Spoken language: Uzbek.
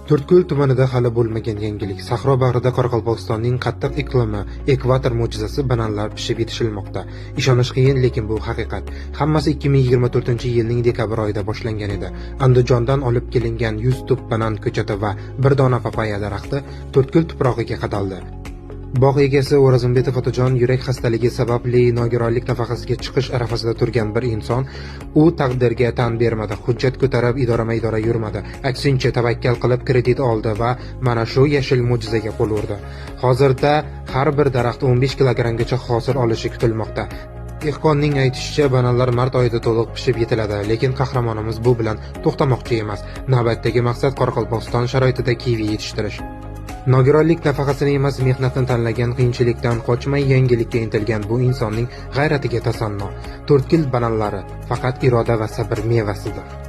To'rtko'l tumanida hali bo'lmagan yangilik. Sahro bag'rida Qoraqalpog'istonning qattiq iqlimi, ekvator mo'jizasi bananlar pishib yetishilmoqda. Ishonish qiyin, lekin bu haqiqat. Hammasi 2024-yilning dekabr oyida boshlangan edi. Andijondan olib kelingan 100 tup banan ko'chati va bir dona papaya daraxti To'rtko'l tuprog'iga qadaldi. Bog' egasi O'razimbetov otajon yurak xastaligi sababli nogironlik nafaqasiga chiqish arafasida turgan bir inson. U taqdirga tan bermadi, hujjat ko'tarib idorama-idora yurmadi. Aksincha tavakkal qilib kredit oldi va mana shu yashil mo'jizaga qo'l urdi. Hozirda har bir daraxt 15 kilogramgacha hosil olishi kutilmoqda. Dehqonning aytishicha, bananlar mart oyida to'liq pishib yetiladi, lekin qahramonimiz bu bilan to'xtamoqchi emas. Navbatdagi maqsad Qoraqalpog'iston sharoitida kivi yetishtirish. Nogironlik nafaqasini emas, mehnatni tanlagan, qiyinchilikdan qochmay yangilikka intilgan bu insonning g'ayratiga tasanno. To'rtko'l bananlari faqat iroda va sabr mevasidir.